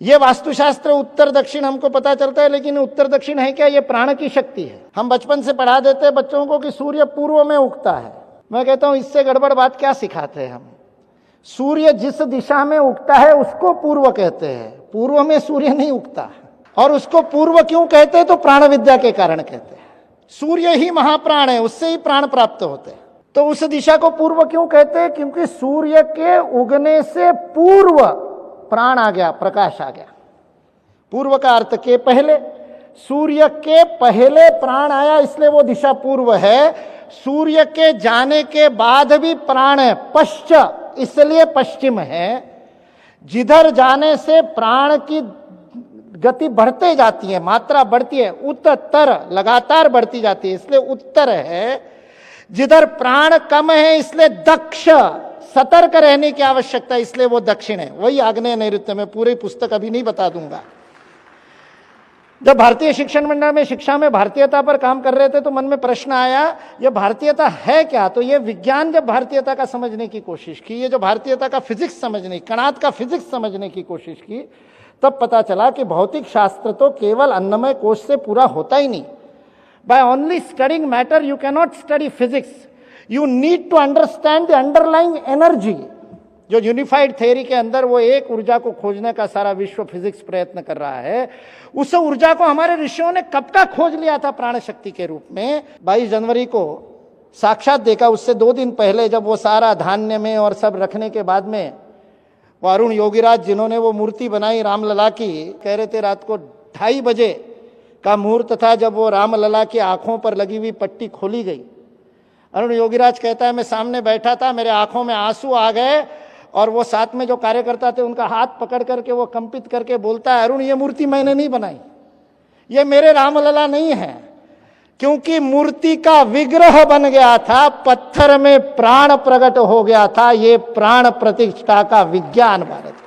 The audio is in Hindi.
ये वास्तुशास्त्र उत्तर दक्षिण हमको पता चलता है, लेकिन उत्तर दक्षिण है क्या? ये प्राण की शक्ति है। हम बचपन से पढ़ा देते हैं बच्चों को कि सूर्य पूर्व में उगता है। मैं कहता हूं इससे गड़बड़ बात क्या सिखाते हैं हम? सूर्य जिस दिशा में उगता है उसको पूर्व कहते हैं, पूर्व में सूर्य नहीं उगता। और उसको पूर्व क्यों कहते हैं? तो प्राण विद्या के कारण कहते हैं। सूर्य ही महाप्राण है, उससे ही प्राण प्राप्त होते हैं। तो उस दिशा को पूर्व क्यों कहते हैं? क्योंकि सूर्य के उगने से पूर्व प्राण आ गया, प्रकाश आ गया। पूर्व का अर्थ के पहले, सूर्य के पहले प्राण आया, इसलिए वो दिशा पूर्व है। सूर्य के जाने के बाद भी प्राण है, पश्च इसलिए पश्चिम है। जिधर जाने से प्राण की गति बढ़ते जाती है, मात्रा बढ़ती है, उत्तर लगातार बढ़ती जाती है, इसलिए उत्तर है। जिधर प्राण कम है इसलिए दक्ष, सतर्क रहने की आवश्यकता, इसलिए वो दक्षिण है। वही आग्नेय नैऋत्य में, पूरी पुस्तक अभी नहीं बता दूंगा। जब भारतीय शिक्षण मंडल में शिक्षा में भारतीयता पर काम कर रहे थे तो मन में प्रश्न आया, ये भारतीयता है क्या? तो ये विज्ञान जब भारतीयता का समझने की कोशिश की, ये जो भारतीयता का फिजिक्स समझने, कणाद का फिजिक्स समझने की कोशिश की, तब पता चला कि भौतिक शास्त्र तो केवल अन्नमय कोश से पूरा होता ही नहीं। By only studying matter you cannot study physics, you need to understand the underlying energy. जो यूनिफाइड थ्योरी के अंदर वो एक ऊर्जा को खोजने का सारा विश्व फिजिक्स प्रयत्न कर रहा है, उस ऊर्जा को हमारे ऋषियों ने कब का खोज लिया था प्राण शक्ति के रूप में। 22 जनवरी को साक्षात देखा। उससे 2 दिन पहले जब वो सारा धान्य में और सब रखने के बाद में वो अरुण योगीराज जिन्होंने वो मूर्ति बनाई रामलला की, कह रहे थे रात को 2:30 बजे का मुहूर्त था जब वो रामलला की आंखों पर लगी हुई पट्टी खोली गई। अरुण योगीराज कहता है मैं सामने बैठा था, मेरे आंखों में आंसू आ गए, और वो साथ में जो कार्यकर्ता थे उनका हाथ पकड़ करके वो कंपित करके बोलता है, अरुण ये मूर्ति मैंने नहीं बनाई, ये मेरे रामलला नहीं है, क्योंकि मूर्ति का विग्रह बन गया था, पत्थर में प्राण प्रकट हो गया था। ये प्राण प्रतिष्ठा का विज्ञान भारत